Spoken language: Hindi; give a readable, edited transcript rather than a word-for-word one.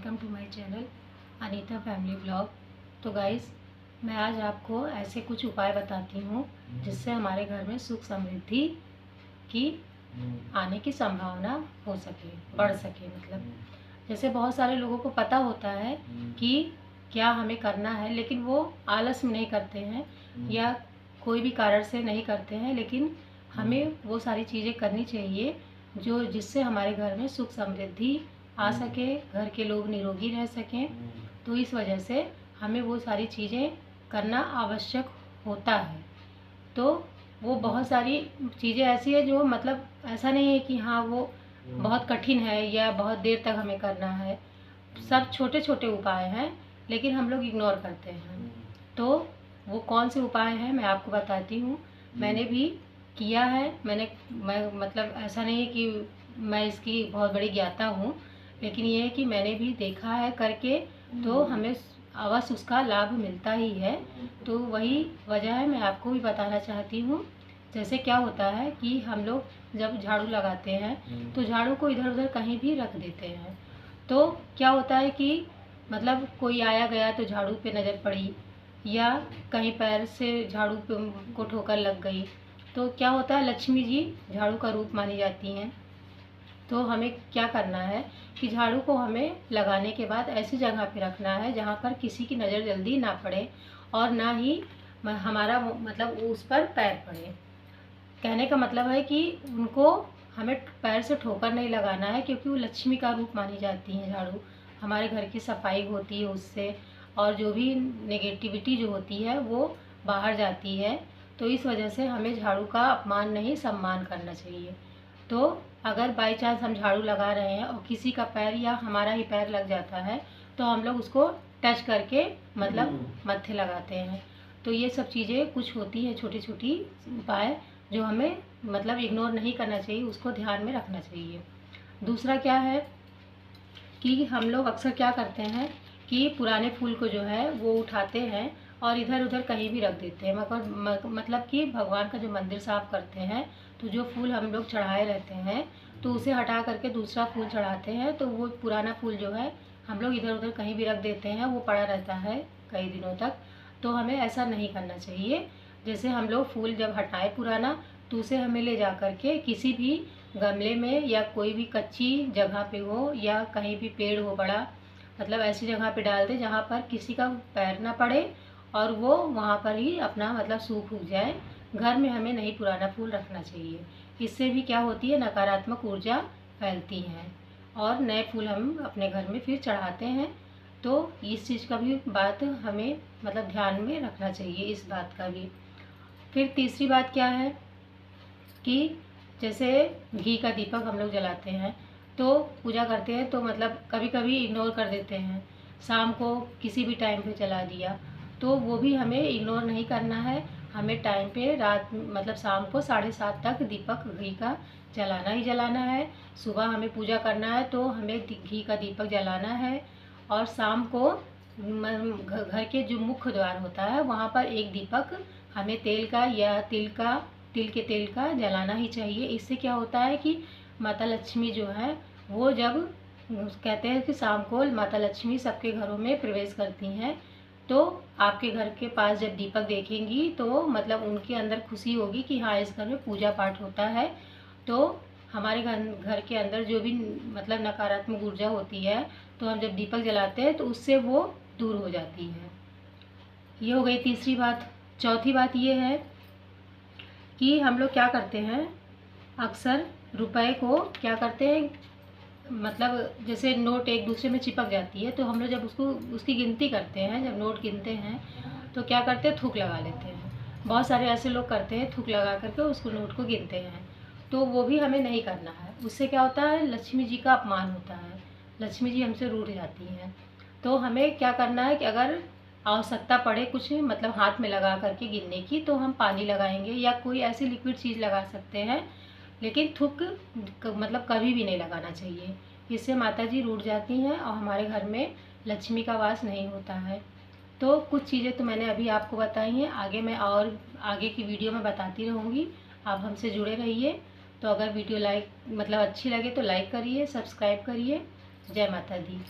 Welcome to my channel Anita family blog. तो गाइस, मैं आज आपको ऐसे कुछ उपाय बताती हूँ जिससे हमारे घर में सुख समृद्धि की आने की संभावना हो सके, बढ़ सके। मतलब जैसे बहुत सारे लोगों को पता होता है कि क्या हमें करना है, लेकिन वो आलस में नहीं करते हैं या कोई भी कारण से नहीं करते हैं। लेकिन हमें वो सारी चीज़ें करनी चाहिए जो जिससे हमारे घर में सुख समृद्धि आ सके, घर के लोग निरोगी रह सकें। तो इस वजह से हमें वो सारी चीज़ें करना आवश्यक होता है। तो वो बहुत सारी चीज़ें ऐसी है जो मतलब ऐसा नहीं है कि हाँ वो बहुत कठिन है या बहुत देर तक हमें करना है। सब छोटे छोटे उपाय हैं, लेकिन हम लोग इग्नोर करते हैं। तो वो कौन से उपाय हैं मैं आपको बताती हूँ। मैंने भी किया है। मैं मतलब ऐसा नहीं है कि मैं इसकी बहुत बड़ी ज्ञाता हूँ, लेकिन ये है कि मैंने भी देखा है करके, तो हमें अवश्य उसका लाभ मिलता ही है। तो वही वजह है, मैं आपको भी बताना चाहती हूँ। जैसे क्या होता है कि हम लोग जब झाड़ू लगाते हैं तो झाड़ू को इधर उधर कहीं भी रख देते हैं। तो क्या होता है कि मतलब कोई आया गया तो झाड़ू पे नज़र पड़ी, या कहीं पैर से झाड़ू पे को ठोकर लग गई, तो क्या होता है, लक्ष्मी जी झाड़ू का रूप मानी जाती हैं। तो हमें क्या करना है कि झाड़ू को हमें लगाने के बाद ऐसी जगह पे रखना है जहाँ पर किसी की नज़र जल्दी ना पड़े, और ना ही हमारा मतलब उस पर पैर पड़े। कहने का मतलब है कि उनको हमें पैर से ठोकर नहीं लगाना है, क्योंकि वो लक्ष्मी का रूप मानी जाती है। झाड़ू हमारे घर की सफाई होती है उससे, और जो भी नेगेटिविटी जो होती है वो बाहर जाती है। तो इस वजह से हमें झाड़ू का अपमान नहीं, सम्मान करना चाहिए। तो अगर बाई चांस हम झाड़ू लगा रहे हैं और किसी का पैर या हमारा ही पैर लग जाता है, तो हम लोग उसको टच करके मतलब मत्थे लगाते हैं। तो ये सब चीज़ें कुछ होती है, छोटी छोटी उपाय जो हमें मतलब इग्नोर नहीं करना चाहिए, उसको ध्यान में रखना चाहिए। दूसरा क्या है कि हम लोग अक्सर क्या करते हैं कि पुराने फूल को जो है वो उठाते हैं और इधर उधर कहीं भी रख देते हैं। मतलब कि भगवान का जो मंदिर साफ करते हैं, तो जो फूल हम लोग चढ़ाए रहते हैं तो उसे हटा करके दूसरा फूल चढ़ाते हैं। तो वो पुराना फूल जो है हम लोग इधर उधर कहीं भी रख देते हैं, वो पड़ा रहता है कई दिनों तक। तो हमें ऐसा नहीं करना चाहिए। जैसे हम लोग फूल जब हटाए पुराना, तो उसे हमें ले जा करके किसी भी गमले में या कोई भी कच्ची जगह पे हो, या कहीं भी पेड़ हो बड़ा, मतलब ऐसी जगह पे डाल दे जहाँ पर किसी का पैर ना पड़े, और वो वहाँ पर ही अपना मतलब सूख उग जाए। घर में हमें नहीं पुराना फूल रखना चाहिए। इससे भी क्या होती है, नकारात्मक ऊर्जा फैलती है और नए फूल हम अपने घर में फिर चढ़ाते हैं। तो इस चीज़ का भी बात हमें मतलब ध्यान में रखना चाहिए, इस बात का भी। फिर तीसरी बात क्या है कि जैसे घी का दीपक हम लोग जलाते हैं, तो पूजा करते हैं, तो मतलब कभी कभी इग्नोर कर देते हैं, शाम को किसी भी टाइम पे जला दिया। तो वो भी हमें इग्नोर नहीं करना है। हमें टाइम पे रात मतलब शाम को 7:30 तक दीपक घी का जलाना ही जलाना है। सुबह हमें पूजा करना है तो हमें घी का दीपक जलाना है। और शाम को घर के जो मुख्य द्वार होता है वहाँ पर एक दीपक हमें तेल का या तिल के तेल का जलाना ही चाहिए। इससे क्या होता है कि माता लक्ष्मी जो है वो जब कहते हैं कि शाम को माता लक्ष्मी सबके घरों में प्रवेश करती हैं, तो आपके घर के पास जब दीपक देखेंगी तो मतलब उनके अंदर खुशी होगी कि हाँ इस घर में पूजा पाठ होता है। तो हमारे घर के अंदर जो भी मतलब नकारात्मक ऊर्जा होती है, तो हम जब दीपक जलाते हैं तो उससे वो दूर हो जाती है। ये हो गई तीसरी बात। चौथी बात ये है कि हम लोग क्या करते हैं, अक्सर रुपए को क्या करते हैं, मतलब जैसे नोट एक दूसरे में चिपक जाती है, तो हम लोग जब उसको उसकी गिनती करते हैं, जब नोट गिनते हैं तो क्या करते हैं, थूक लगा लेते हैं। बहुत सारे ऐसे लोग करते हैं, थूक लगा करके उसको नोट को गिनते हैं। तो वो भी हमें नहीं करना है। उससे क्या होता है, लक्ष्मी जी का अपमान होता है, लक्ष्मी जी हमसे रूठ जाती हैं। तो हमें क्या करना है कि अगर आवश्यकता पड़े कुछ मतलब हाथ में लगा करके गिनने की, तो हम पानी लगाएंगे या कोई ऐसी लिक्विड चीज़ लगा सकते हैं। लेकिन थूक मतलब कभी भी नहीं लगाना चाहिए। इससे माता जी रूठ जाती हैं और हमारे घर में लक्ष्मी का वास नहीं होता है। तो कुछ चीज़ें तो मैंने अभी आपको बताई हैं, आगे मैं और आगे की वीडियो में बताती रहूँगी। आप हमसे जुड़े रहिए। तो अगर वीडियो लाइक मतलब अच्छी लगे तो लाइक करिए, सब्सक्राइब करिए। जय माता दी।